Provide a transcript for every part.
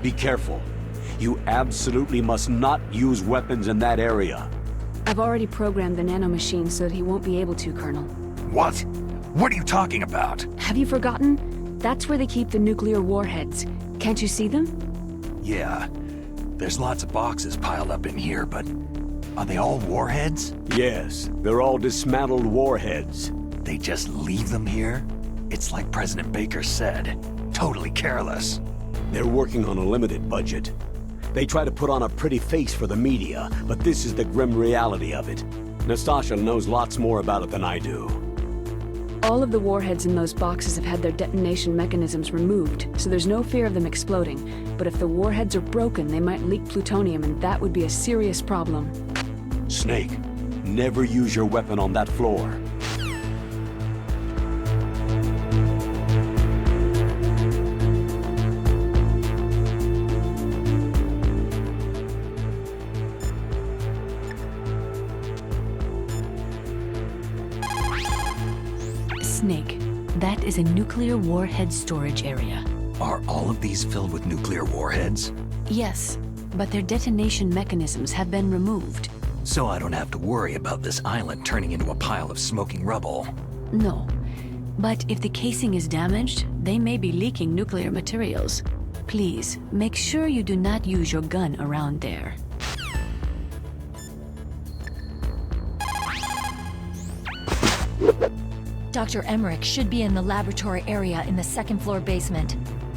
Be careful. You absolutely must not use weapons in that area. I've already programmed the nanomachine so that he won't be able to, Colonel. What? What are you talking about? Have you forgotten? That's where they keep the nuclear warheads. Can't you see them? Yeah. There's lots of boxes piled up in here, but are they all warheads? Yes, they're all dismantled warheads. They just leave them here? It's like President Baker said. Totally careless. They're working on a limited budget. They try to put on a pretty face for the media, but this is the grim reality of it. Nastasha knows lots more about it than I do. All of the warheads in those boxes have had their detonation mechanisms removed, so there's no fear of them exploding. But if the warheads are broken, they might leak plutonium, and that would be a serious problem. Snake, never use your weapon on that floor. Snake, that is a nuclear warhead storage area. Are all of these filled with nuclear warheads? Yes, but their detonation mechanisms have been removed. So I don't have to worry about this island turning into a pile of smoking rubble. No, but if the casing is damaged, they may be leaking nuclear materials. Please, make sure you do not use your gun around there. Dr. Emmerich should be in the laboratory area in the second floor basement.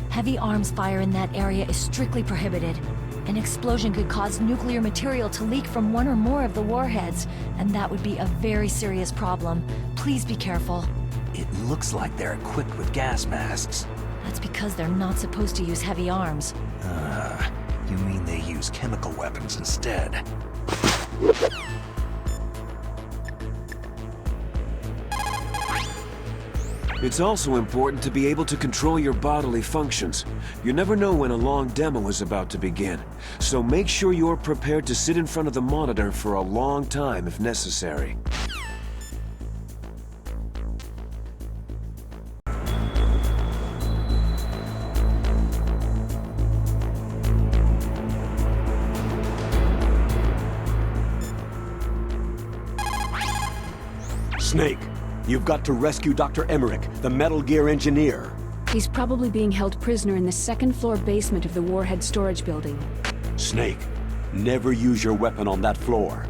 Heavy arms fire in that area is strictly prohibited. An explosion could cause nuclear material to leak from one or more of the warheads, and that would be a very serious problem. Please be careful. It looks like they're equipped with gas masks. That's because they're not supposed to use heavy arms. You mean they use chemical weapons instead? It's also important to be able to control your bodily functions. You never know when a long demo is about to begin, so make sure you're prepared to sit in front of the monitor for a long time if necessary. Snake, you've got to rescue Dr. Emmerich, the Metal Gear engineer. He's probably being held prisoner in the second floor basement of the warhead storage building. Snake, never use your weapon on that floor.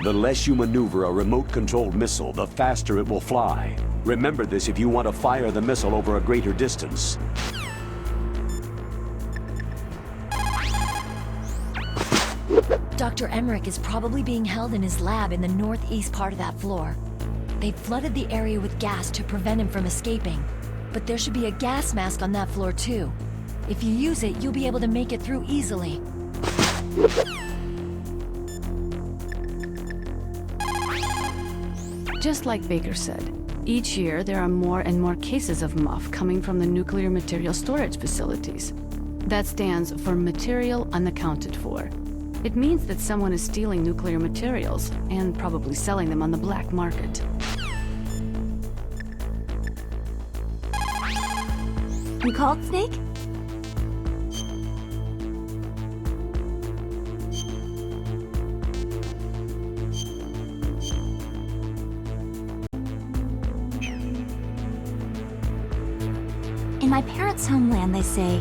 The less you maneuver a remote-controlled missile, the faster it will fly. Remember this if you want to fire the missile over a greater distance. Dr. Emmerich is probably being held in his lab in the northeast part of that floor. They've flooded the area with gas to prevent him from escaping. But there should be a gas mask on that floor too. If you use it, you'll be able to make it through easily. Just like Baker said, each year there are more and more cases of MUF coming from the nuclear material storage facilities. That stands for Material Unaccounted For. It means that someone is stealing nuclear materials and probably selling them on the black market. You called, Snake? In my parents' homeland, they say,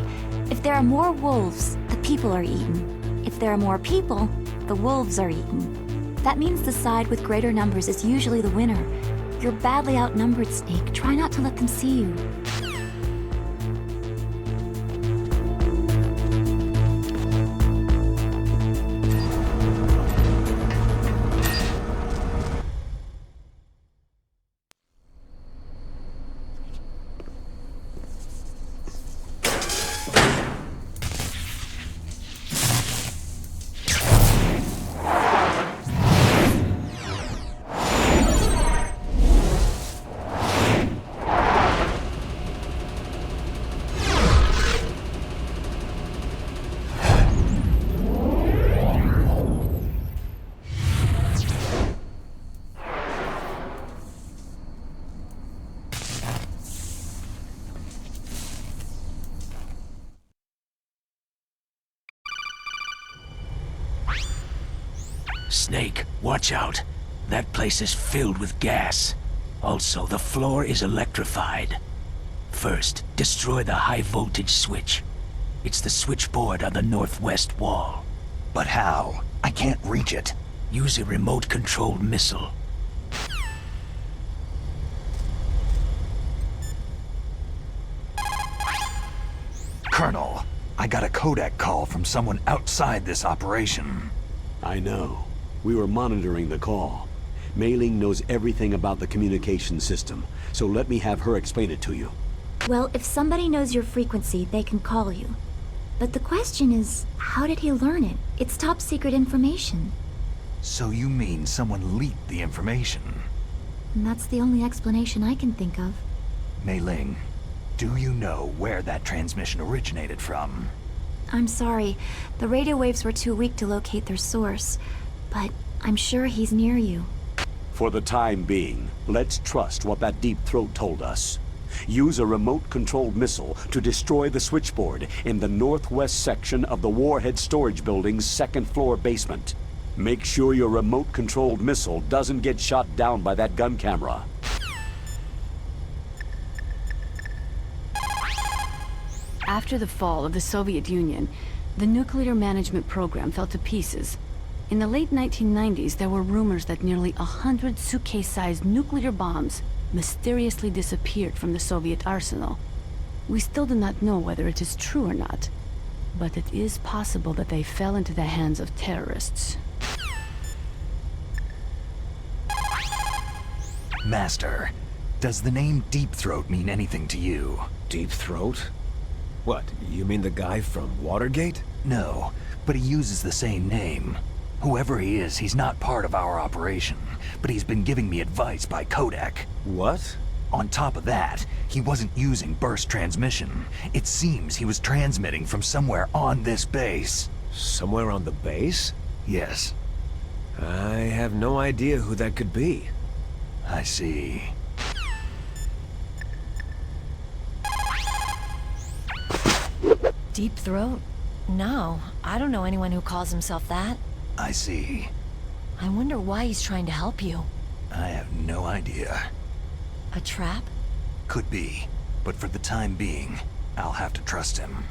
if there are more wolves, the people are eaten. If there are more people, the wolves are eaten. That means the side with greater numbers is usually the winner. You're badly outnumbered, Snake. Try not to let them see you. Snake, watch out. That place is filled with gas. Also, the floor is electrified. First, destroy the high-voltage switch. It's the switchboard on the northwest wall. But how? I can't reach it. Use a remote-controlled missile. Colonel, I got a codec call from someone outside this operation. I know. We were monitoring the call. Mei Ling knows everything about the communication system, so let me have her explain it to you. Well, if somebody knows your frequency, they can call you. But the question is, how did he learn it? It's top secret information. So you mean someone leaked the information? And that's the only explanation I can think of. Mei Ling, do you know where that transmission originated from? I'm sorry. The radio waves were too weak to locate their source. But I'm sure he's near you. For the time being, let's trust what that Deep Throat told us. Use a remote-controlled missile to destroy the switchboard in the northwest section of the Warhead Storage Building's second-floor basement. Make sure your remote-controlled missile doesn't get shot down by that gun camera. After the fall of the Soviet Union, the nuclear management program fell to pieces. In the late 1990s, there were rumors that nearly 100 suitcase-sized nuclear bombs mysteriously disappeared from the Soviet arsenal. We still do not know whether it is true or not, but it is possible that they fell into the hands of terrorists. Master, does the name Deep Throat mean anything to you? Deep Throat? What, you mean the guy from Watergate? No, but he uses the same name. Whoever he is, he's not part of our operation, but he's been giving me advice by codec. What? On top of that, he wasn't using burst transmission. It seems he was transmitting from somewhere on this base. Somewhere on the base? Yes. I have no idea who that could be. I see. Deep Throat? No, I don't know anyone who calls himself that. I see. I wonder why he's trying to help you. I have no idea. A trap? Could be, but for the time being, I'll have to trust him.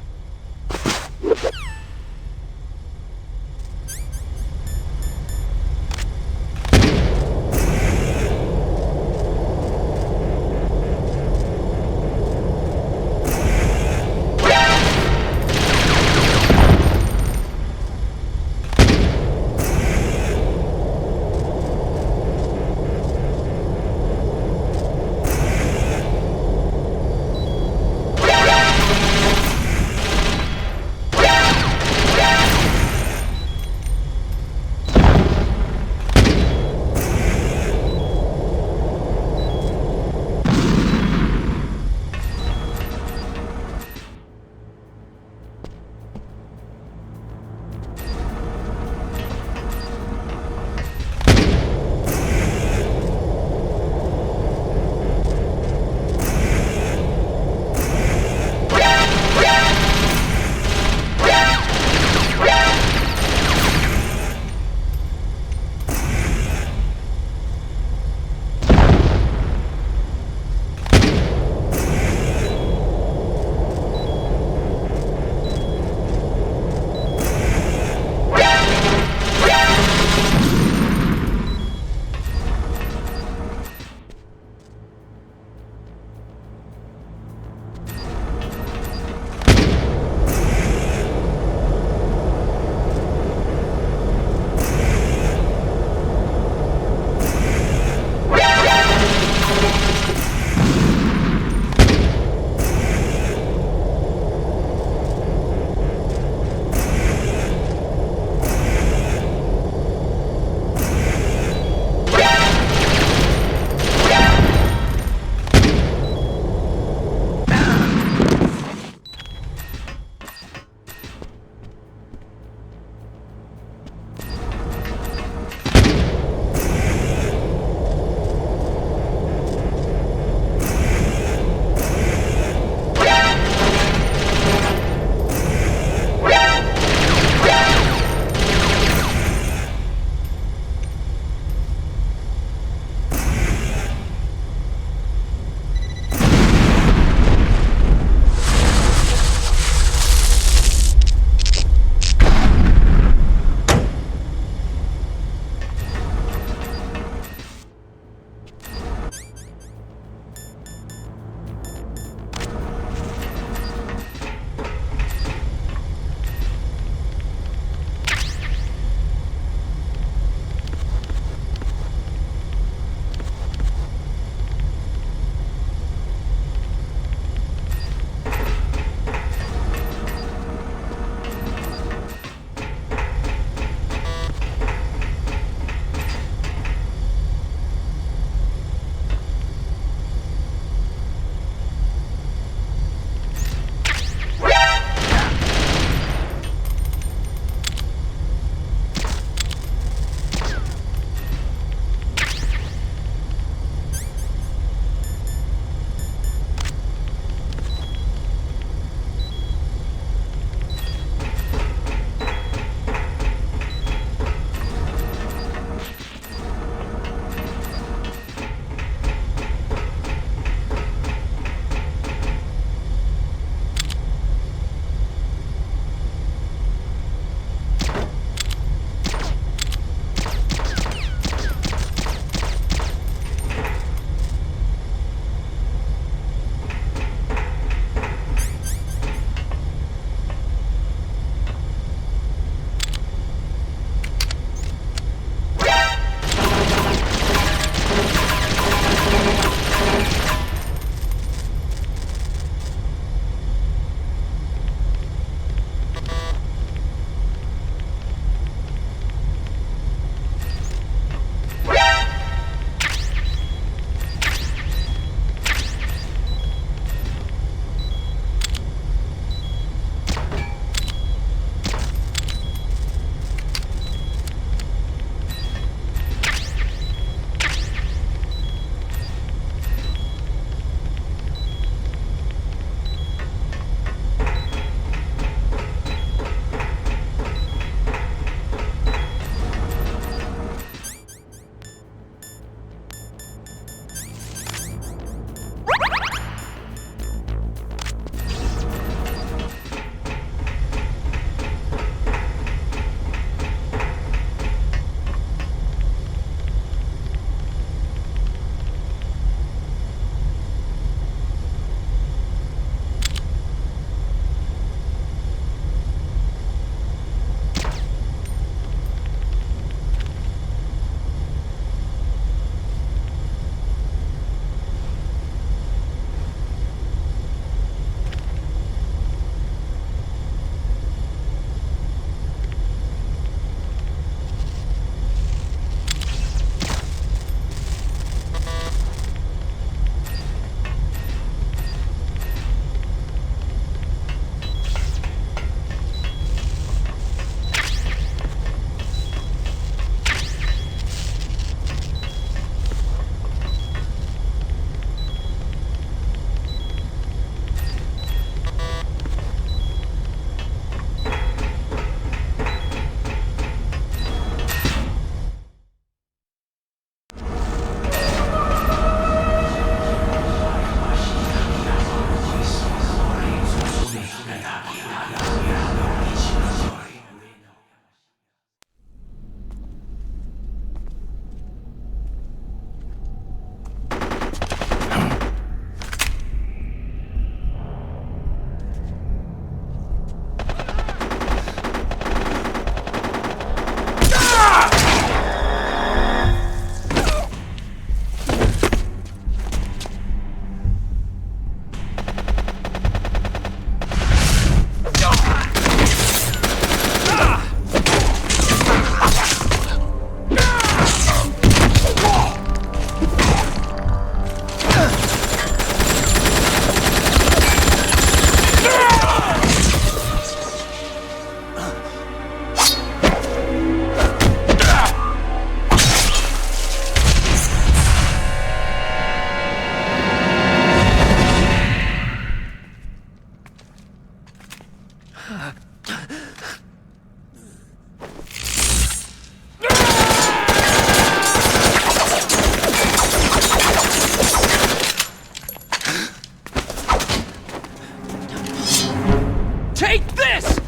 Take this!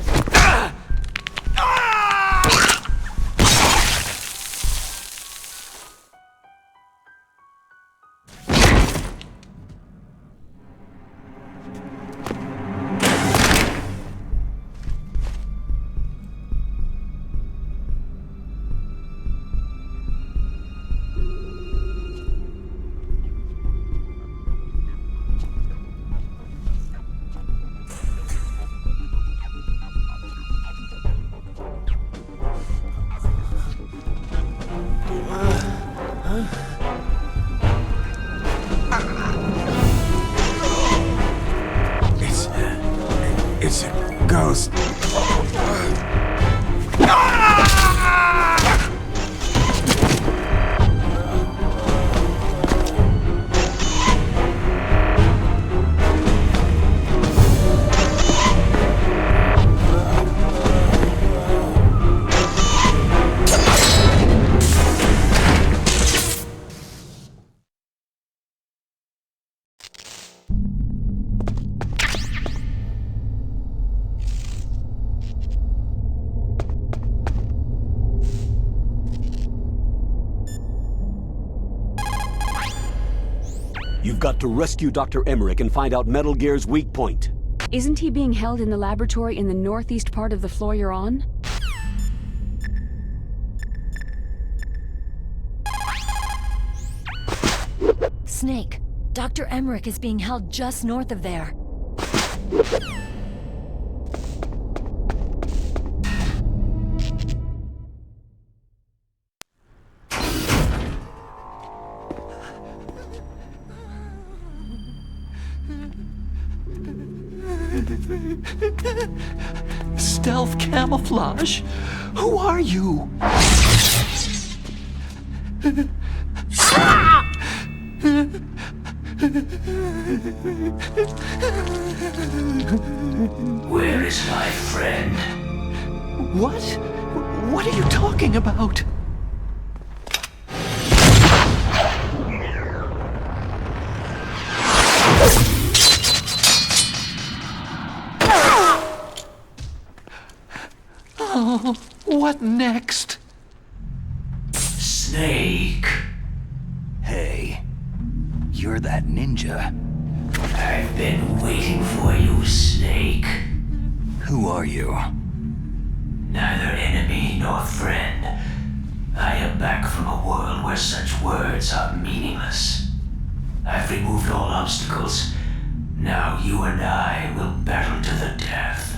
It's a ghost. You've got to rescue Dr. Emmerich and find out Metal Gear's weak point. Isn't he being held in the laboratory in the northeast part of the floor you're on? Snake, Dr. Emmerich is being held just north of there. Stealth camouflage? Who are you? Where is my friend? What? What are you talking about? Oh, what next? Snake. Hey, you're that ninja. I've been waiting for you, Snake. Who are you? Neither enemy nor friend. I am back from a world where such words are meaningless. I've removed all obstacles. Now you and I will battle to the death.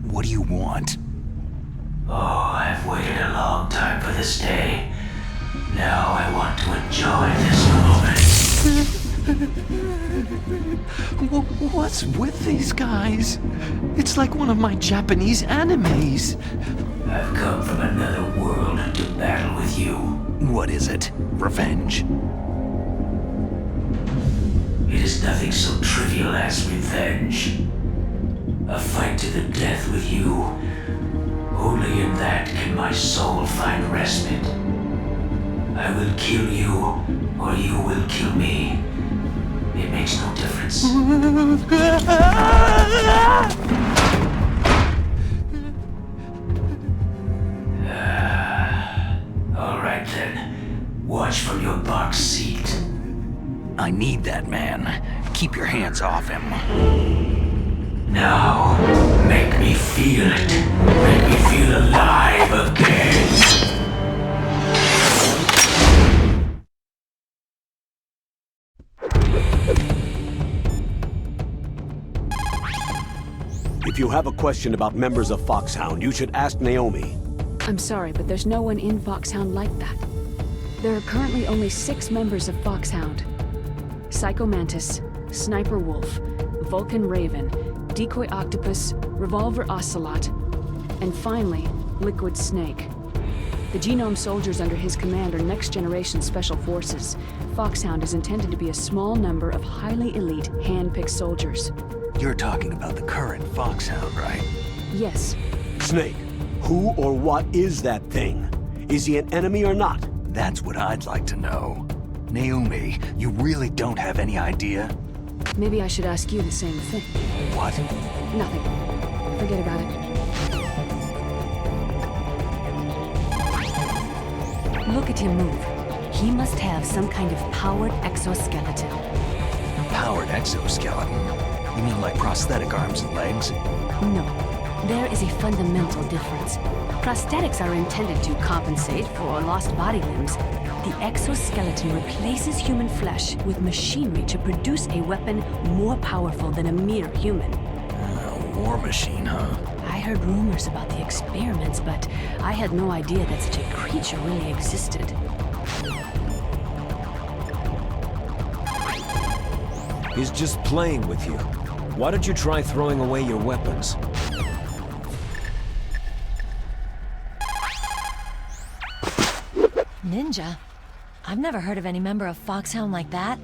What do you want? Oh, I've waited a long time for this day. Now I want to enjoy this moment. What's with these guys? It's like one of my Japanese animes. I've come from another world to battle with you. What is it? Revenge? It is nothing so trivial as revenge. A fight to the death with you. Only in that can my soul find respite. I will kill you, or you will kill me. It makes no difference. All right then. Watch from your box seat. I need that man. Keep your hands off him. Now, make me feel it. Make me feel alive again. If you have a question about members of Foxhound, you should ask Naomi. I'm sorry, but there's no one in Foxhound like that. There are currently only 6 members of Foxhound. Psycho Mantis, Sniper Wolf, Vulcan Raven, Decoy Octopus, Revolver Ocelot, and finally, Liquid Snake. The Genome soldiers under his command are next-generation special forces. Foxhound is intended to be a small number of highly elite, hand-picked soldiers. You're talking about the current Foxhound, right? Yes. Snake, who or what is that thing? Is he an enemy or not? That's what I'd like to know. Naomi, you really don't have any idea? Maybe I should ask you the same thing. What? Nothing. Forget about it. Look at him move. He must have some kind of powered exoskeleton. Powered exoskeleton? You mean like prosthetic arms and legs? No. There is a fundamental difference. Prosthetics are intended to compensate for lost body limbs. The exoskeleton replaces human flesh with machinery to produce a weapon more powerful than a mere human. A war machine, huh? I heard rumors about the experiments, but I had no idea that such a creature really existed. He's just playing with you. Why don't you try throwing away your weapons? Ninja? I've never heard of any member of Foxhound like that.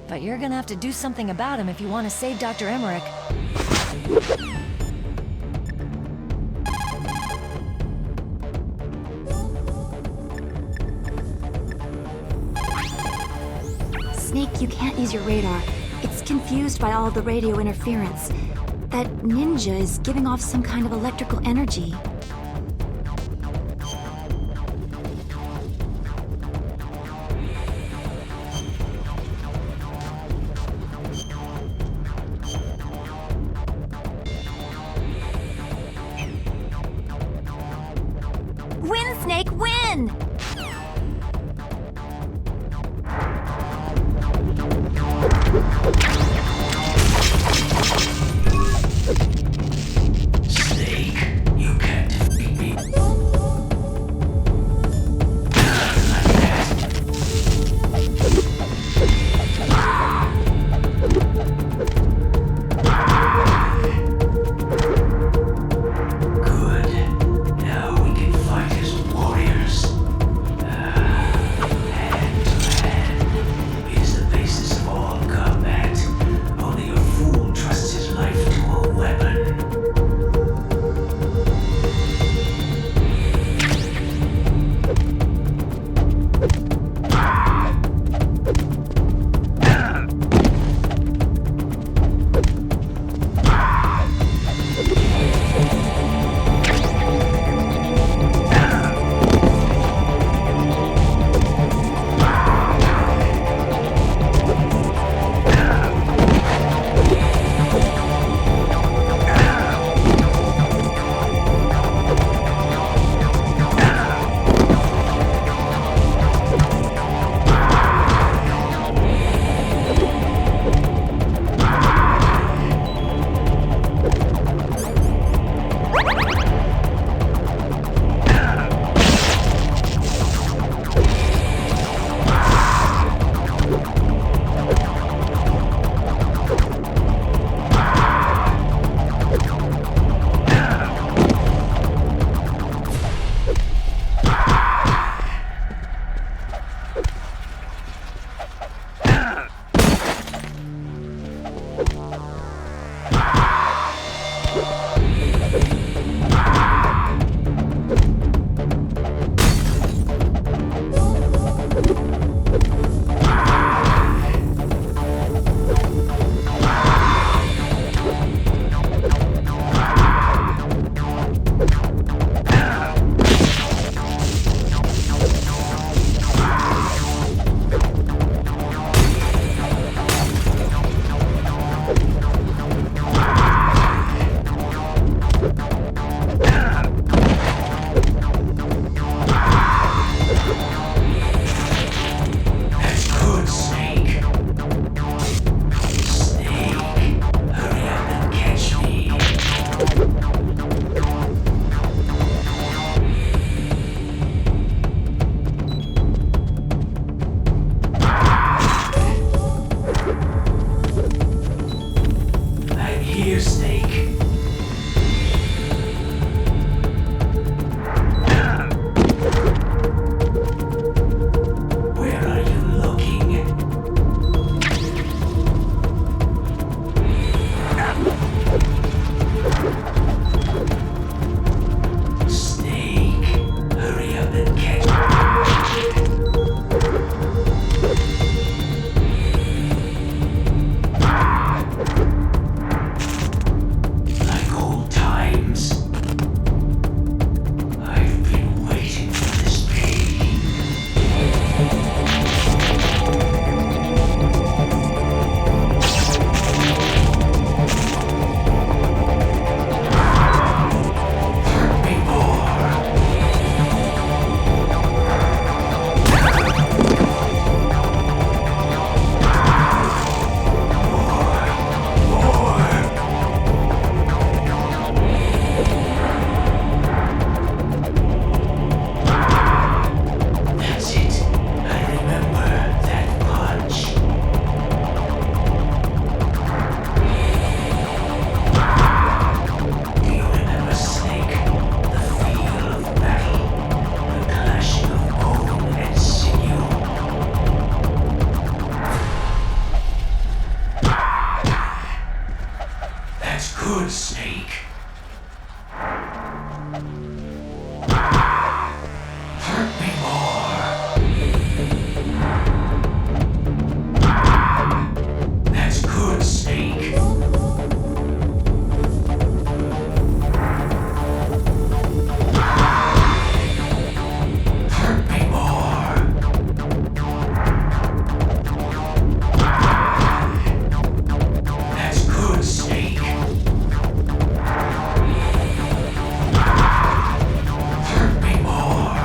But you're gonna have to do something about him if you want to save Dr. Emmerich. Snake, you can't use your radar. It's confused by all the radio interference. That ninja is giving off some kind of electrical energy. Win, Snake, win! Snake, you can't good, Snake. Hurt me more. That's good, Snake. Hurt me more. That's good, Snake. Hurt me more.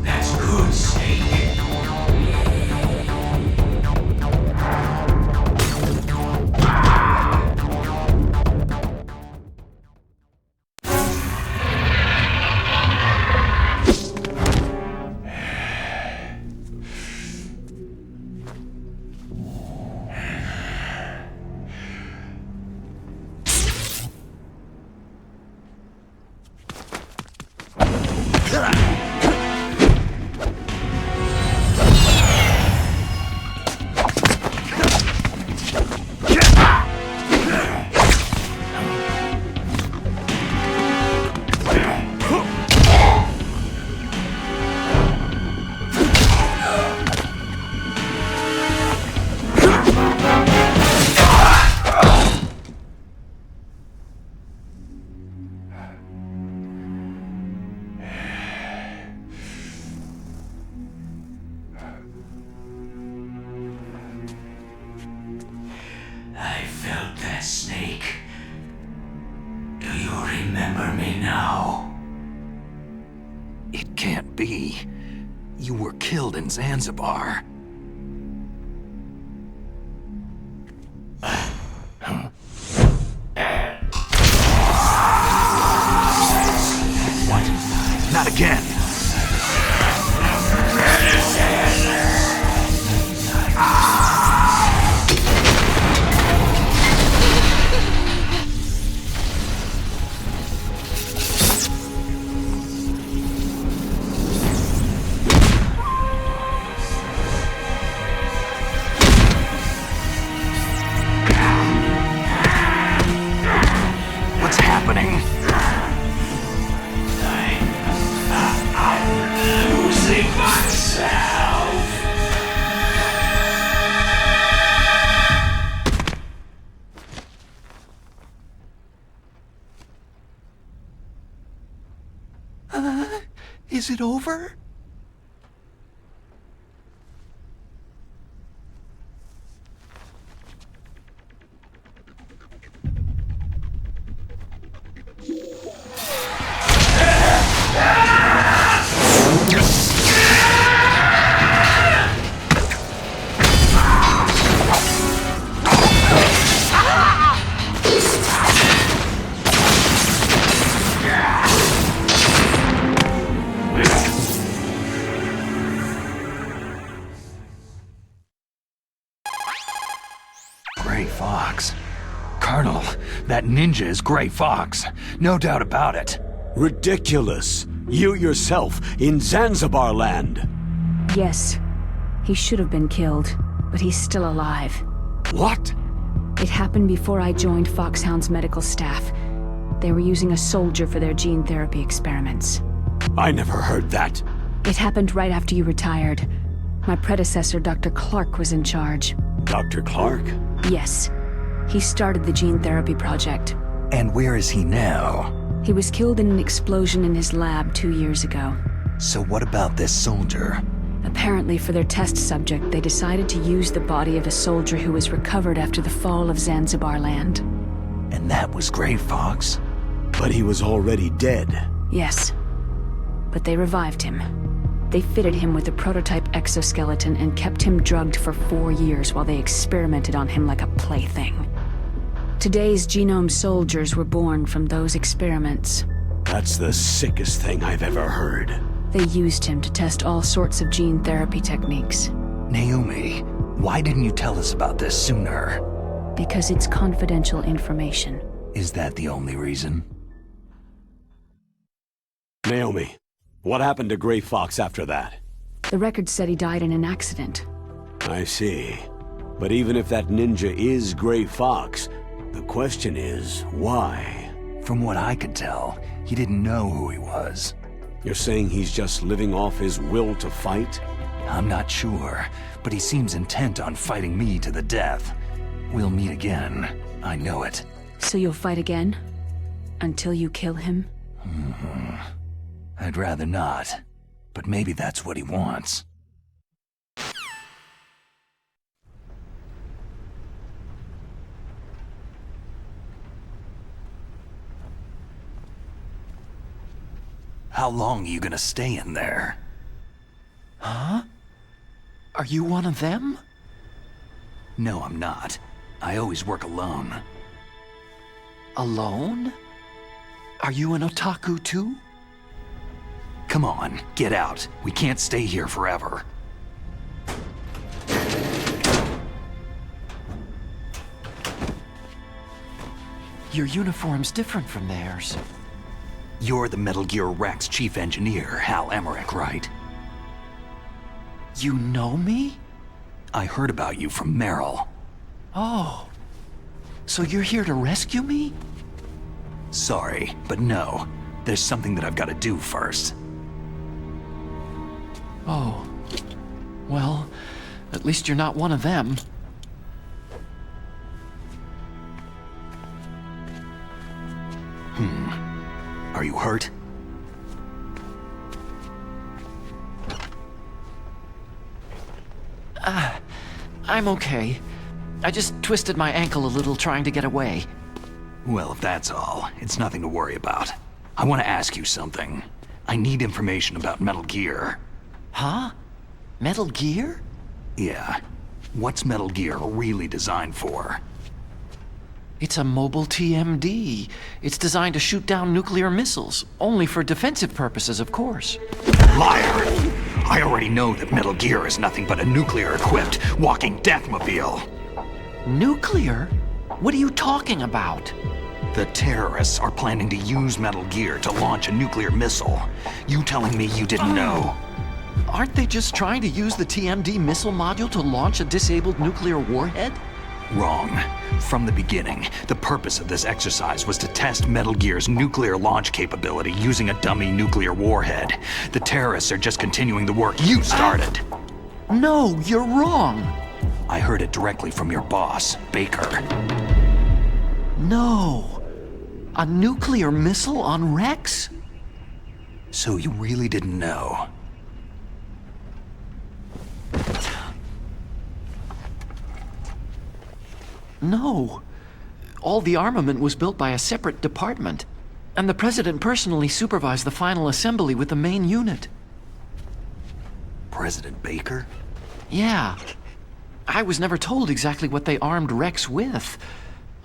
That's good, Snake. I felt that, Snake. Do you remember me now? It can't be. You were killed in Zanzibar. What? Not again! What's happening? I'm losing myself. Is it over? Gray Fox. Colonel, that ninja is Gray Fox. No doubt about it. Ridiculous. You yourself in Zanzibar land. Yes. He should have been killed, but he's still alive. What? It happened before I joined Foxhound's medical staff. They were using a soldier for their gene therapy experiments. I never heard that. It happened right after you retired. My predecessor, Dr. Clark, was in charge. Dr. Clark? Yes. He started the gene therapy project. And where is he now? He was killed in an explosion in his lab 2 years ago. So what about this soldier? Apparently, for their test subject, they decided to use the body of a soldier who was recovered after the fall of Zanzibar land. And that was Gray Fox? But he was already dead. Yes. But they revived him. They fitted him with a prototype exoskeleton and kept him drugged for 4 years while they experimented on him like a plaything. Today's genome soldiers were born from those experiments. That's the sickest thing I've ever heard. They used him to test all sorts of gene therapy techniques. Naomi, why didn't you tell us about this sooner? Because it's confidential information. Is that the only reason? Naomi, what happened to Gray Fox after that? The record said he died in an accident. I see. But even if that ninja is Gray Fox, the question is, why? From what I could tell, he didn't know who he was. You're saying he's just living off his will to fight? I'm not sure, but he seems intent on fighting me to the death. We'll meet again. I know it. So you'll fight again? Until you kill him? I'd rather not, but maybe that's what he wants. How long are you gonna stay in there? Huh? Are you one of them? No, I'm not. I always work alone. Alone? Are you an otaku too? Come on, get out. We can't stay here forever. Your uniform's different from theirs. You're the Metal Gear Rex chief engineer, Hal Emmerich, right? You know me? I heard about you from Meryl. Oh. So you're here to rescue me? Sorry, but no. There's something that I've got to do first. Oh. Well, at least you're not one of them. Are you hurt? I'm okay. I just twisted my ankle a little trying to get away. Well, if that's all, it's nothing to worry about. I want to ask you something. I need information about Metal Gear. Huh? Metal Gear? Yeah. What's Metal Gear really designed for? It's a mobile TMD. It's designed to shoot down nuclear missiles, only for defensive purposes, of course. Liar! I already know that Metal Gear is nothing but a nuclear-equipped walking deathmobile. Nuclear? What are you talking about? The terrorists are planning to use Metal Gear to launch a nuclear missile. You telling me you didn't know? Aren't they just trying to use the TMD missile module to launch a disabled nuclear warhead? Wrong. From the beginning, the purpose of this exercise was to test Metal Gear's nuclear launch capability using a dummy nuclear warhead. The terrorists are just continuing the work you started. No, you're wrong. I heard it directly from your boss, Baker. No. A nuclear missile on Rex? So you really didn't know? No. All the armament was built by a separate department, and the President personally supervised the final assembly with the main unit. President Baker? Yeah. I was never told exactly what they armed Rex with.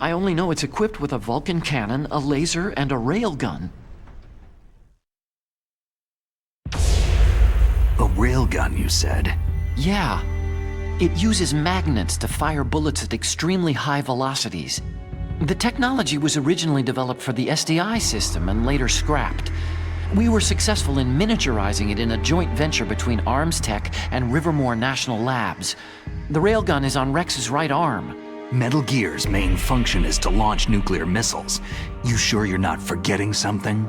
I only know it's equipped with a Vulcan cannon, a laser, and a railgun. A railgun, you said? Yeah. It uses magnets to fire bullets at extremely high velocities. The technology was originally developed for the SDI system and later scrapped. We were successful in miniaturizing it in a joint venture between Arms Tech and Rivermore National Labs. The railgun is on Rex's right arm. Metal Gear's main function is to launch nuclear missiles. You sure you're not forgetting something?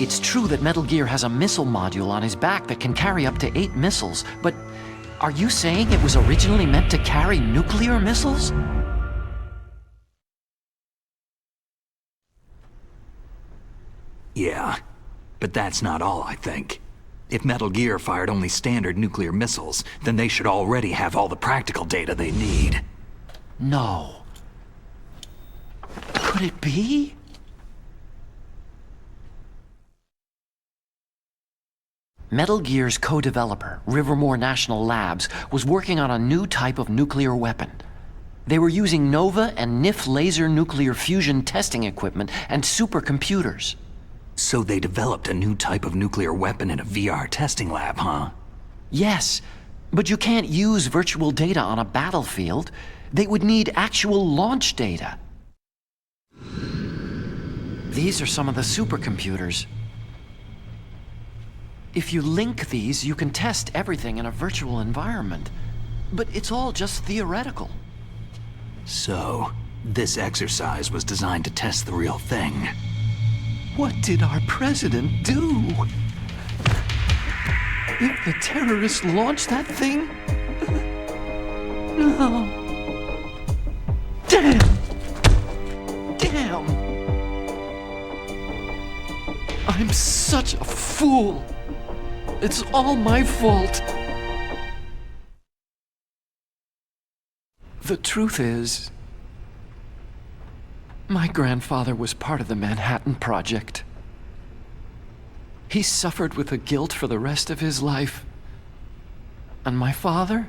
It's true that Metal Gear has a missile module on his back that can carry up to 8 missiles, but are you saying it was originally meant to carry nuclear missiles? Yeah, but that's not all, I think. If Metal Gear fired only standard nuclear missiles, then they should already have all the practical data they need. No. Could it be? Metal Gear's co-developer, Rivermore National Labs, was working on a new type of nuclear weapon. They were using NOVA and NIF laser nuclear fusion testing equipment and supercomputers. So they developed a new type of nuclear weapon in a VR testing lab, huh? Yes, but you can't use virtual data on a battlefield. They would need actual launch data. These are some of the supercomputers. If you link these, you can test everything in a virtual environment. But it's all just theoretical. So, this exercise was designed to test the real thing. What did our president do? If the terrorists launched that thing? No. Damn! Damn! I'm such a fool! It's all my fault! The truth is, my grandfather was part of the Manhattan Project. He suffered with the guilt for the rest of his life. And my father?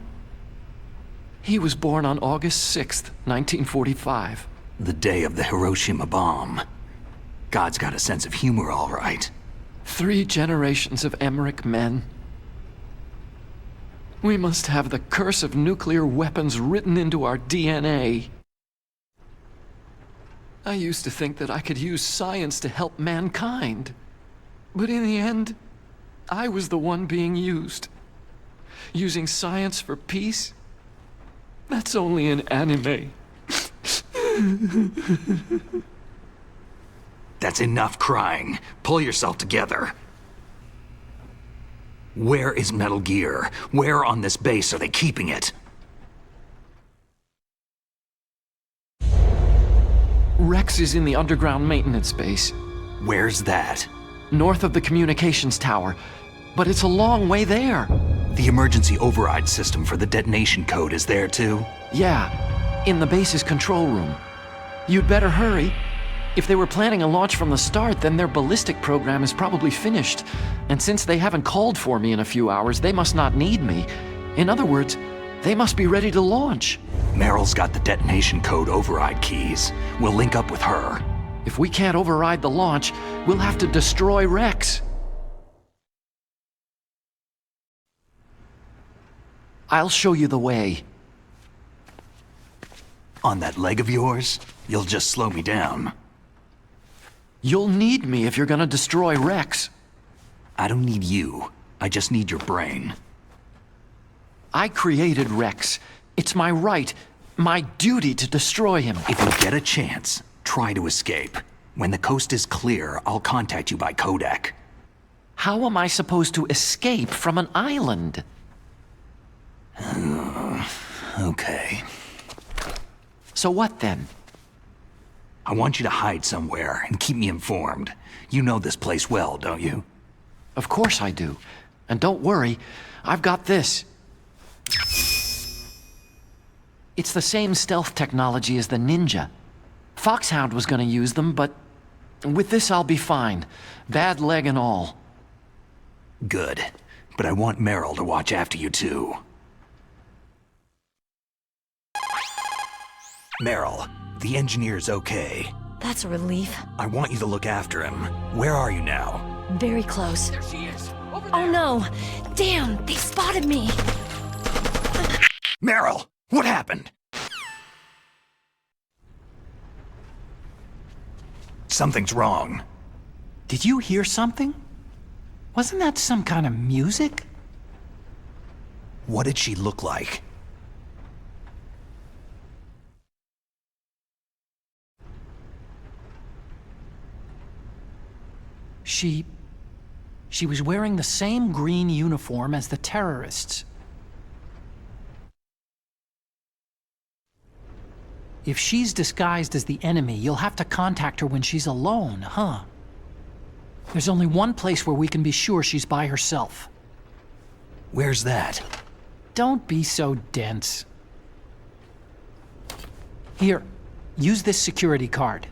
He was born on August 6th, 1945. The day of the Hiroshima bomb. God's got a sense of humor, all right. 3 generations of Emmerich men. We must have the curse of nuclear weapons written into our DNA. I used to think that I could use science to help mankind. But in the end, I was the one being used. Using science for peace? That's only in anime. That's enough crying. Pull yourself together. Where is Metal Gear? Where on this base are they keeping it? Rex is in the underground maintenance base. Where's that? North of the communications tower. But it's a long way there. The emergency override system for the detonation code is there too? Yeah, in the base's control room. You'd better hurry. If they were planning a launch from the start, then their ballistic program is probably finished. And since they haven't called for me in a few hours, they must not need me. In other words, they must be ready to launch. Meryl's got the detonation code override keys. We'll link up with her. If we can't override the launch, we'll have to destroy Rex. I'll show you the way. On that leg of yours, you'll just slow me down. You'll need me if you're gonna destroy Rex. I don't need you. I just need your brain. I created Rex. It's my right, my duty to destroy him. If you get a chance, try to escape. When the coast is clear, I'll contact you by codec. How am I supposed to escape from an island? Okay. So what then? I want you to hide somewhere and keep me informed. You know this place well, don't you? Of course I do. And don't worry, I've got this. It's the same stealth technology as the Ninja. Foxhound was gonna use them, but with this I'll be fine. Bad leg and all. Good. But I want Meryl to watch after you too. Meryl, the engineer's okay. That's a relief. I want you to look after him. Where are you now? Very close. There she is. Oh no! Damn, they spotted me! Meryl, what happened? Something's wrong. Did you hear something? Wasn't that some kind of music? What did she look like? She was wearing the same green uniform as the terrorists. If she's disguised as the enemy, you'll have to contact her when she's alone, huh? There's only one place where we can be sure she's by herself. Where's that? Don't be so dense. Here, use this security card.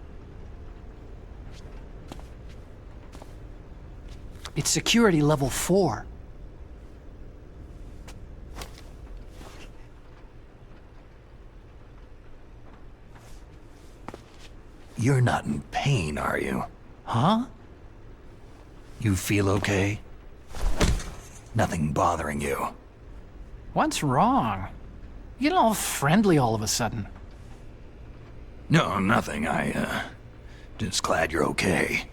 It's security level 4. You're not in pain, are you? Huh? You feel okay? Nothing bothering you? What's wrong? You get all friendly all of a sudden. No, nothing. Just glad you're okay.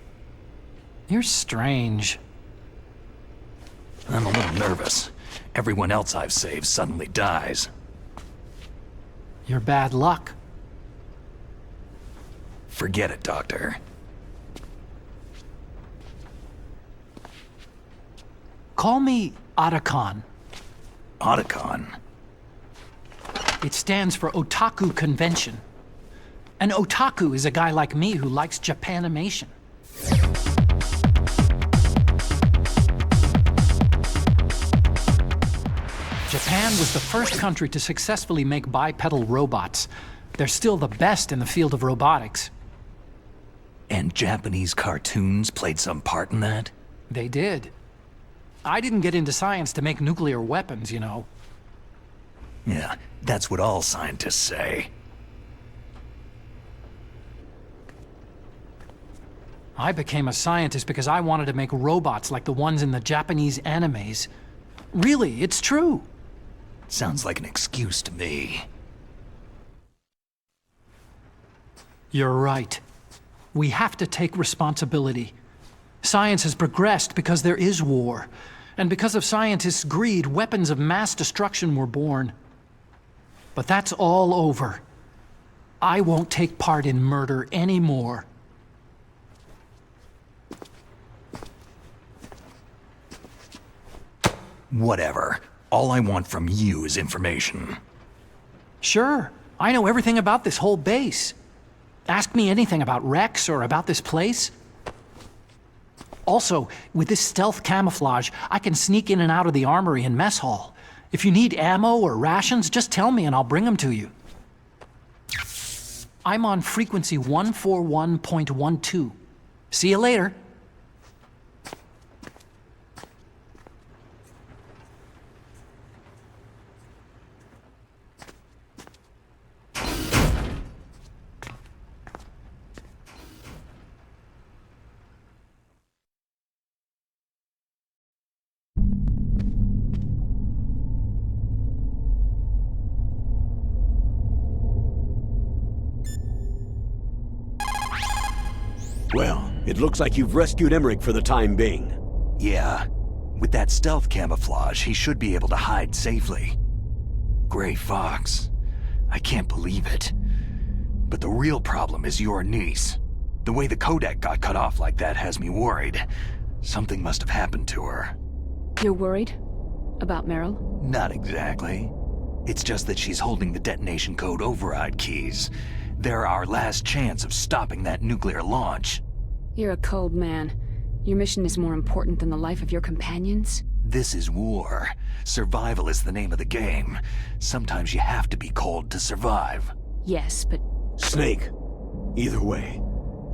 You're strange. I'm a little nervous. Everyone else I've saved suddenly dies. You're bad luck. Forget it, Doctor. Call me Otacon. Otacon? It stands for Otaku Convention. An otaku is a guy like me who likes Japanimation. Japan was the first country to successfully make bipedal robots. They're still the best in the field of robotics. And Japanese cartoons played some part in that? They did. I didn't get into science to make nuclear weapons, you know. Yeah, that's what all scientists say. I became a scientist because I wanted to make robots like the ones in the Japanese animes. Really, it's true. Sounds like an excuse to me. You're right. We have to take responsibility. Science has progressed because there is war. And because of scientists' greed, weapons of mass destruction were born. But that's all over. I won't take part in murder anymore. Whatever. All I want from you is information. Sure, I know everything about this whole base. Ask me anything about Rex or about this place. Also, with this stealth camouflage, I can sneak in and out of the armory and mess hall. If you need ammo or rations, just tell me and I'll bring them to you. I'm on frequency 141.12. See you later. Well, it looks like you've rescued Emmerich for the time being. Yeah. With that stealth camouflage, he should be able to hide safely. Gray Fox. I can't believe it. But the real problem is your niece. The way the codec got cut off like that has me worried. Something must have happened to her. You're worried? About Meryl? Not exactly. It's just that she's holding the detonation code override keys. They're our last chance of stopping that nuclear launch. You're a cold man. Your mission is more important than the life of your companions? This is war. Survival is the name of the game. Sometimes you have to be cold to survive. Yes, but... Snake, either way,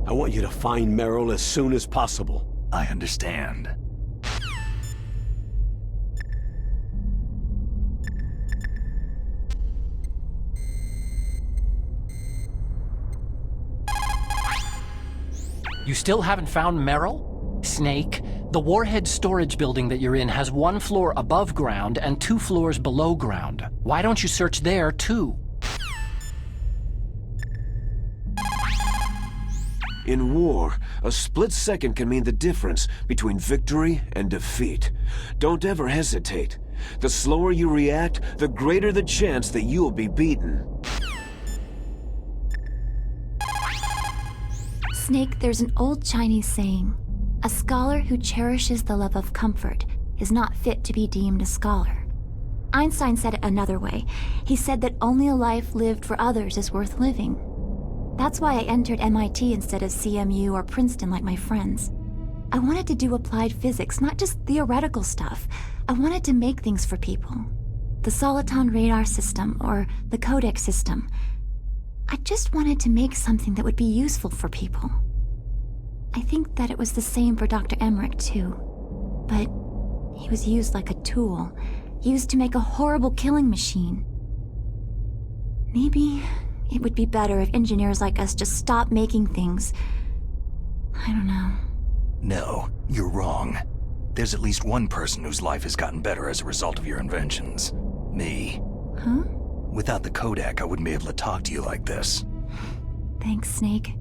I want you to find Meryl as soon as possible. I understand. You still haven't found Meryl? Snake, the Warhead storage building that you're in has 1 floor above ground and 2 floors below ground. Why don't you search there, too? In war, a split second can mean the difference between victory and defeat. Don't ever hesitate. The slower you react, the greater the chance that you'll be beaten. Snake, there's an old Chinese saying, a scholar who cherishes the love of comfort is not fit to be deemed a scholar. Einstein said it another way. He said that only a life lived for others is worth living. That's why I entered MIT instead of CMU or Princeton like my friends. I wanted to do applied physics, not just theoretical stuff. I wanted to make things for people. The Soliton radar system or the codec system. I just wanted to make something that would be useful for people. I think that it was the same for Dr. Emmerich, too. But he was used like a tool, used to make a horrible killing machine. Maybe it would be better if engineers like us just stopped making things. I don't know. No, you're wrong. There's at least one person whose life has gotten better as a result of your inventions. Me. Huh? Without the codec, I wouldn't be able to talk to you like this. Thanks, Snake.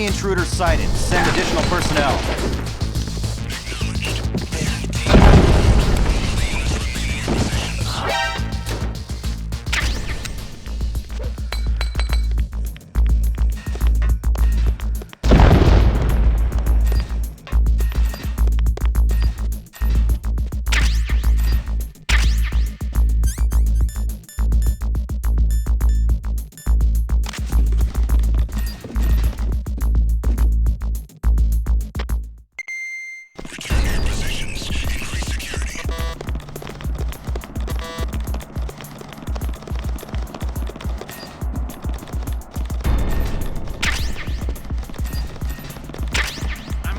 Enemy intruders sighted. Send additional personnel.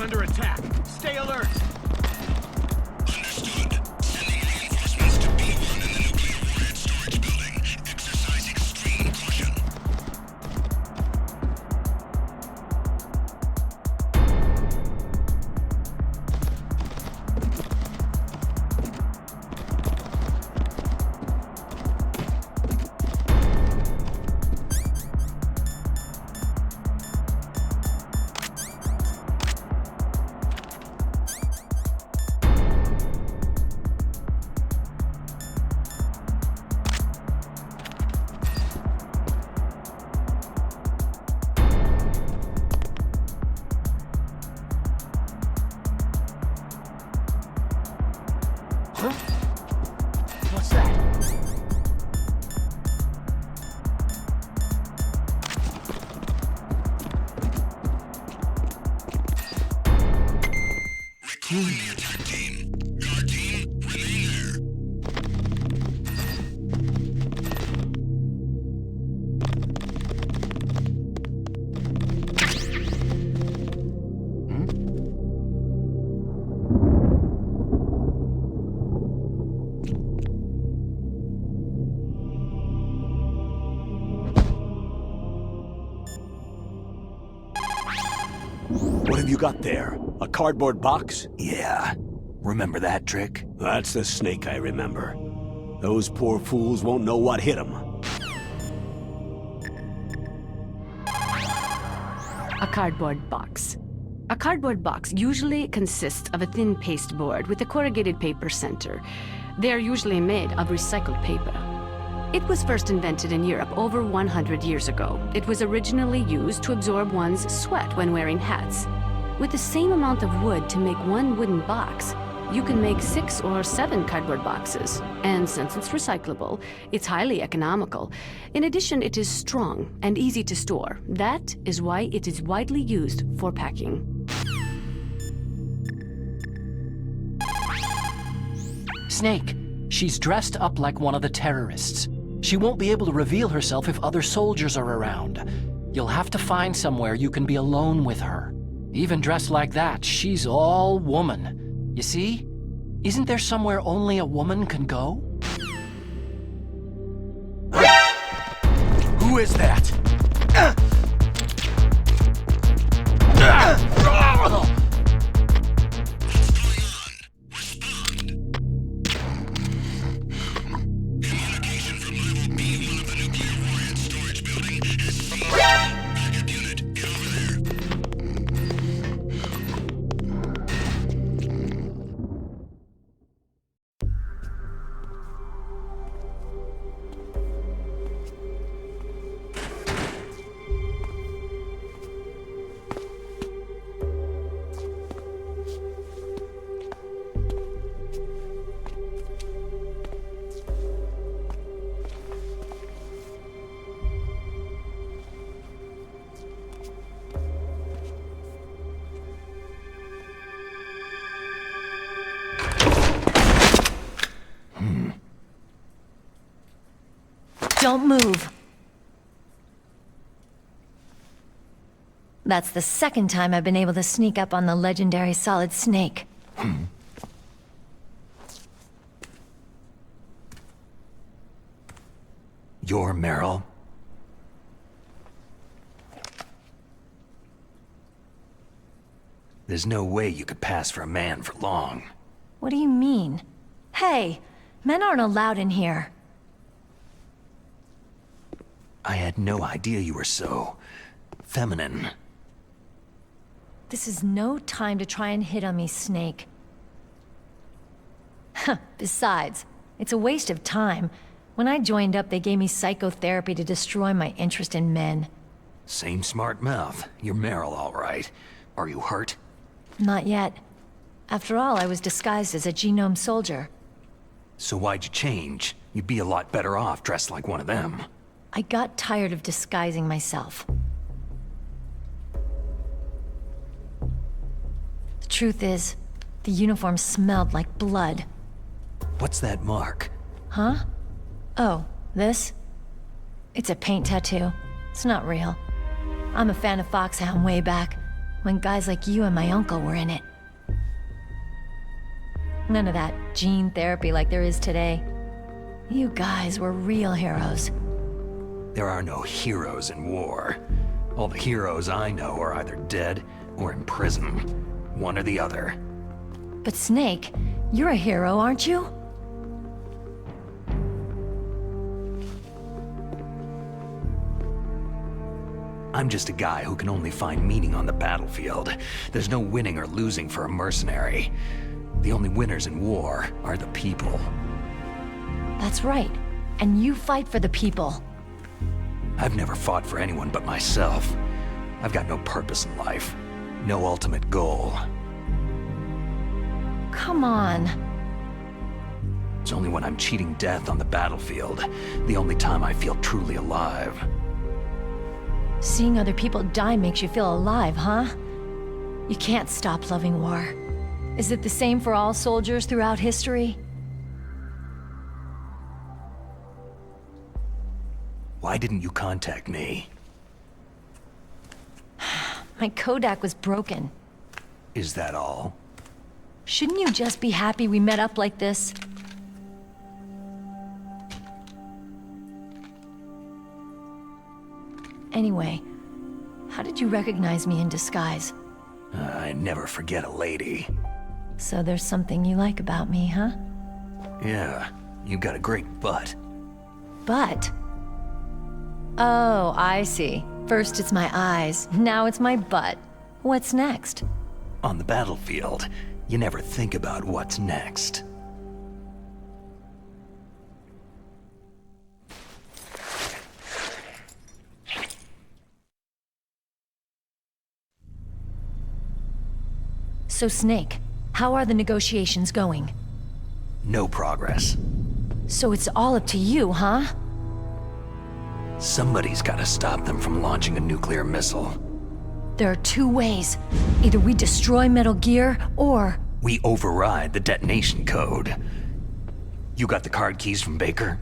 Under attack. Stay alert. Understood. Sending reinforcements to B1 in the nuclear warhead storage building. Exercise extreme caution. What's that? Recalling the attack team. Guard team, remain there. What have you got there? A cardboard box? Yeah. Remember that trick? That's the snake I remember. Those poor fools won't know what hit them. A cardboard box. A cardboard box usually consists of a thin pasteboard with a corrugated paper center. They are usually made of recycled paper. It was first invented in Europe over 100 years ago. It was originally used to absorb one's sweat when wearing hats. With the same amount of wood to make one wooden box, you can make 6 or 7 cardboard boxes. And since it's recyclable, it's highly economical. In addition, it is strong and easy to store. That is why it is widely used for packing. Snake, she's dressed up like one of the terrorists. She won't be able to reveal herself if other soldiers are around. You'll have to find somewhere you can be alone with her. Even dressed like that, she's all woman. You see? Isn't there somewhere only a woman can go? Who is that? Communication from level B1 of the nuclear warhead storage building has ceased. Backup unit, get over there. Don't move. That's the second time I've been able to sneak up on the legendary Solid Snake. You're Meryl? There's no way you could pass for a man for long. What do you mean? Hey, men aren't allowed in here. I had no idea you were so... feminine. This is no time to try and hit on me, Snake. Besides, it's a waste of time. When I joined up, they gave me psychotherapy to destroy my interest in men. Same smart mouth. You're Meryl, all right. Are you hurt? Not yet. After all, I was disguised as a genome soldier. So why'd you change? You'd be a lot better off dressed like one of them. I got tired of disguising myself. The truth is, the uniform smelled like blood. What's that mark? Huh? Oh, this? It's a paint tattoo. It's not real. I'm a fan of Foxhound way back, when guys like you and my uncle were in it. None of that gene therapy like there is today. You guys were real heroes. There are no heroes in war. All the heroes I know are either dead or in prison. One or the other. But Snake, you're a hero, aren't you? I'm just a guy who can only find meaning on the battlefield. There's no winning or losing for a mercenary. The only winners in war are the people. That's right. And you fight for the people. I've never fought for anyone but myself. I've got no purpose in life. No ultimate goal. Come on. It's only when I'm cheating death on the battlefield, the only time I feel truly alive. Seeing other people die makes you feel alive, huh? You can't stop loving war. Is it the same for all soldiers throughout history? Why didn't you contact me? My Kodak was broken. Is that all? Shouldn't you just be happy we met up like this? Anyway, how did you recognize me in disguise? I never forget a lady. So there's something you like about me, huh? Yeah, you got a great butt. Butt? Oh, I see. First it's my eyes, now it's my butt. What's next? On the battlefield, you never think about what's next. So Snake, how are the negotiations going? No progress. So it's all up to you, huh? Somebody's gotta stop them from launching a nuclear missile. There are two ways. Either we destroy Metal Gear, or... We override the detonation code. You got the card keys from Baker?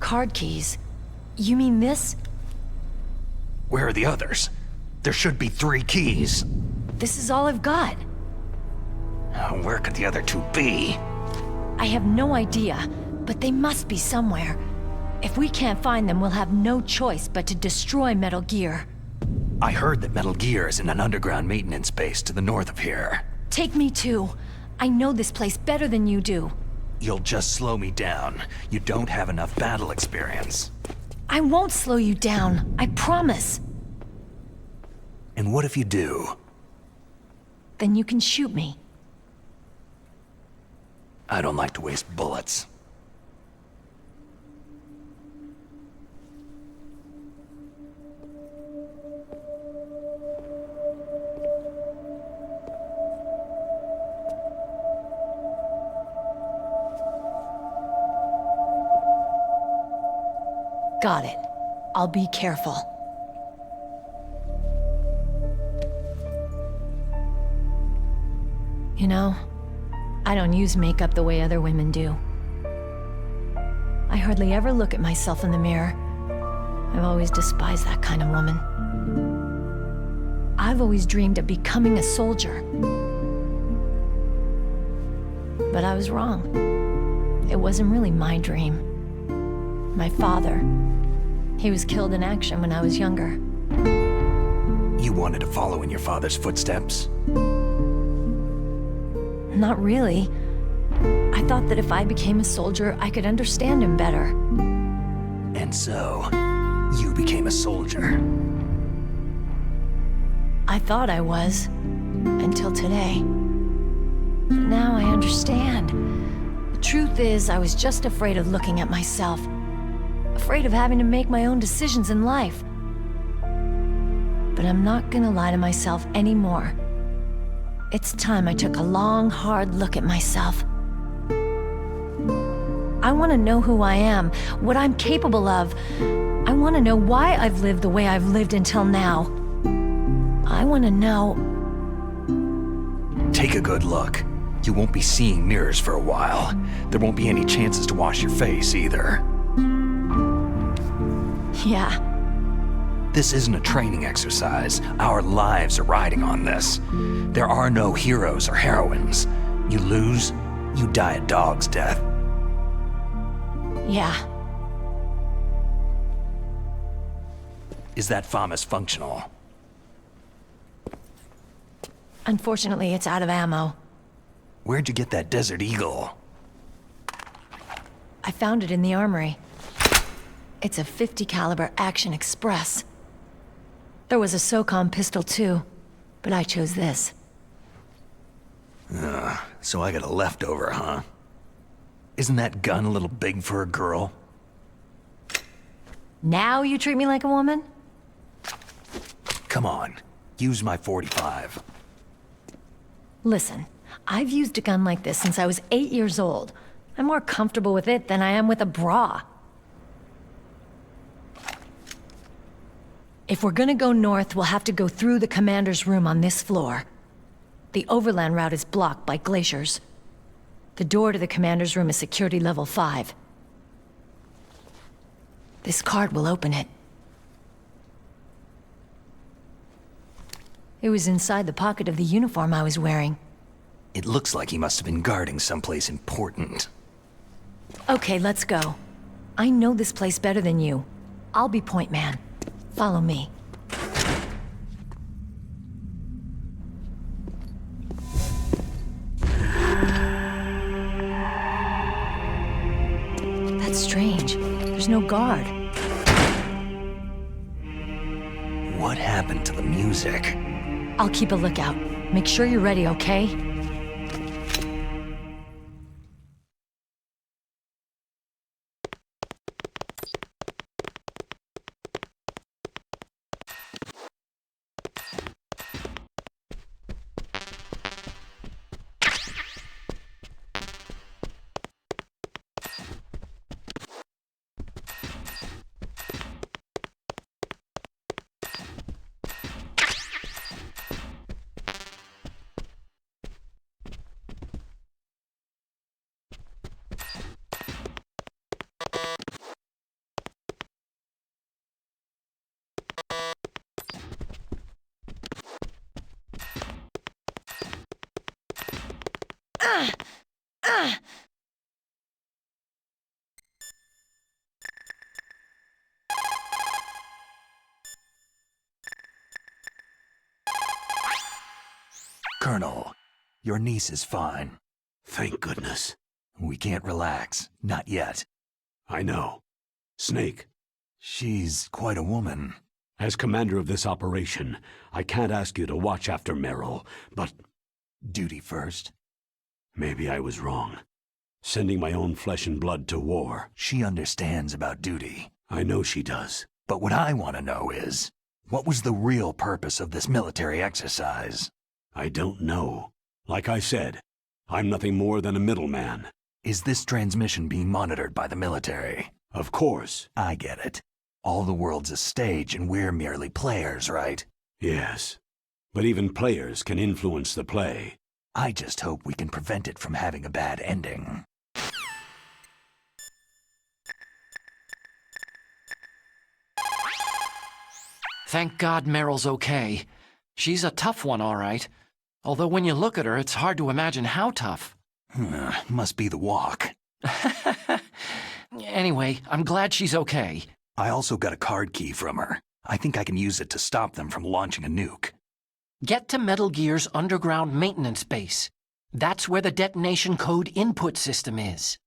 Card keys? You mean this? Where are the others? There should be 3 keys. This is all I've got. Where could the other 2 be? I have no idea, but they must be somewhere. If we can't find them, we'll have no choice but to destroy Metal Gear. I heard that Metal Gear is in an underground maintenance base to the north of here. Take me too. I know this place better than you do. You'll just slow me down. You don't have enough battle experience. I won't slow you down, I promise. And what if you do? Then you can shoot me. I don't like to waste bullets. Got it. I'll be careful. You know, I don't use makeup the way other women do. I hardly ever look at myself in the mirror. I've always despised that kind of woman. I've always dreamed of becoming a soldier. But I was wrong. It wasn't really my dream. My father, he was killed in action when I was younger. You wanted to follow in your father's footsteps? Not really. I thought that if I became a soldier, I could understand him better. And so, you became a soldier. I thought I was. Until today. But now I understand. The truth is, I was just afraid of looking at myself. Afraid of having to make my own decisions in life. But I'm not gonna lie to myself anymore. It's time I took a long, hard look at myself. I want to know who I am, what I'm capable of. I want to know why I've lived the way I've lived until now. I want to know... Take a good look. You won't be seeing mirrors for a while. There won't be any chances to wash your face either. Yeah. This isn't a training exercise. Our lives are riding on this. There are no heroes or heroines. You lose, you die a dog's death. Yeah. Is that FAMAS functional? Unfortunately, it's out of ammo. Where'd you get that Desert Eagle? I found it in the armory. It's a .50 caliber Action Express. There was a SOCOM pistol too, but I chose this. So I got a leftover, huh? Isn't that gun a little big for a girl? Now you treat me like a woman? Come on, use my .45. Listen, I've used a gun like this since I was 8 years old. I'm more comfortable with it than I am with a bra. If we're gonna go north, we'll have to go through the commander's room on this floor. The overland route is blocked by glaciers. The door to the commander's room is security level 5. This card will open it. It was inside the pocket of the uniform I was wearing. It looks like he must have been guarding someplace important. Okay, let's go. I know this place better than you. I'll be point man. Follow me. That's strange. There's no guard. What happened to the music? I'll keep a lookout. Make sure you're ready, okay? Colonel, your niece is fine. Thank goodness. We can't relax. Not yet. I know. Snake. She's quite a woman. As commander of this operation, I can't ask you to watch after Meryl, but... Duty first. Maybe I was wrong. Sending my own flesh and blood to war. She understands about duty. I know she does. But what I want to know is, what was the real purpose of this military exercise? I don't know. Like I said, I'm nothing more than a middleman. Is this transmission being monitored by the military? Of course. I get it. All the world's a stage and we're merely players, right? Yes. But even players can influence the play. I just hope we can prevent it from having a bad ending. Thank God Meryl's okay. She's a tough one, all right. Although when you look at her, it's hard to imagine how tough. Must be the walk. Anyway, I'm glad she's okay. I also got a card key from her. I think I can use it to stop them from launching a nuke. Get to Metal Gear's underground maintenance base. That's where the detonation code input system is.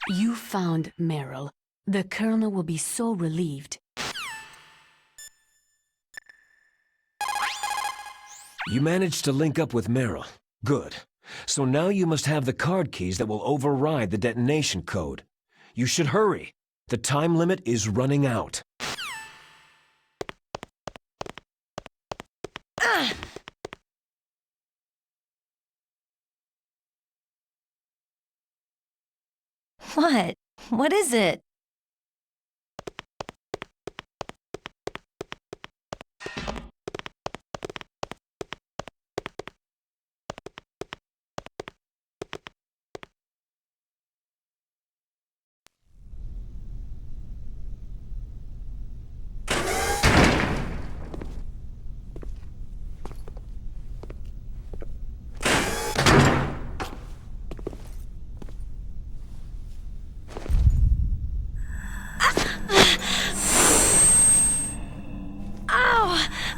You found Meryl. The Colonel will be so relieved. You managed to link up with Meryl. Good. So now you must have the card keys that will override the detonation code. You should hurry. The time limit is running out. What? What is it?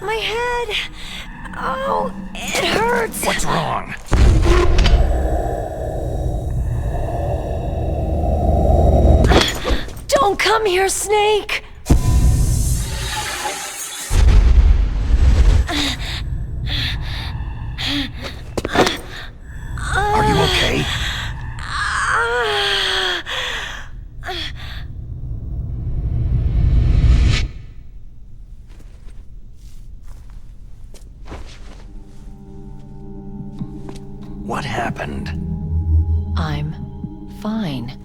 My head! Oh, it hurts! What's wrong? Don't come here, Snake! Are you okay? What happened? I'm fine.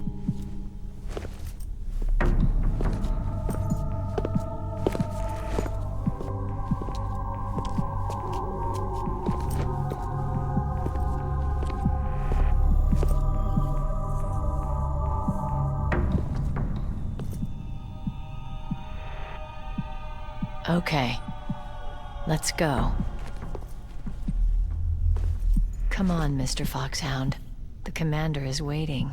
Okay, let's go. Come on, Mr. Foxhound. The commander is waiting.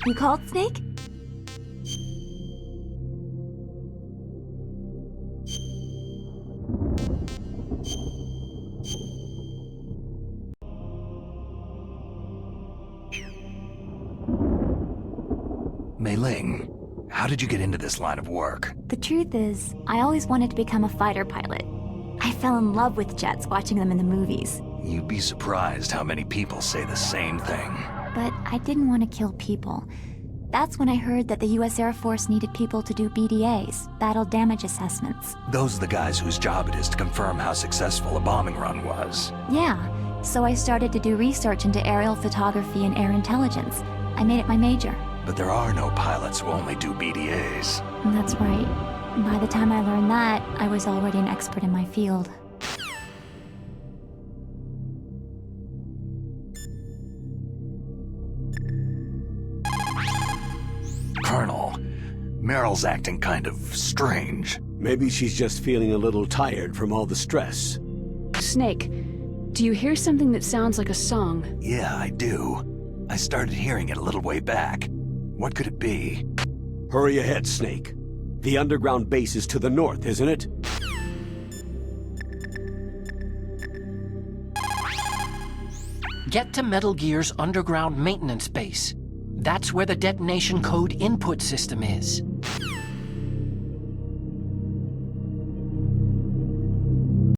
You called, Snake? Mei Ling, how did you get into this line of work? The truth is, I always wanted to become a fighter pilot. I fell in love with jets watching them in the movies. You'd be surprised how many people say the same thing. But I didn't want to kill people. That's when I heard that the US Air Force needed people to do BDAs, battle damage assessments. Those are the guys whose job it is to confirm how successful a bombing run was. Yeah, so I started to do research into aerial photography and air intelligence. I made it my major. But there are no pilots who only do BDAs. That's right. By the time I learned that, I was already an expert in my field. Colonel, Meryl's acting kind of strange. Maybe she's just feeling a little tired from all the stress. Snake, do you hear something that sounds like a song? Yeah, I do. I started hearing it a little way back. What could it be? Hurry ahead, Snake. The underground base is to the north, isn't it? Get to Metal Gear's underground maintenance base. That's where the detonation code input system is.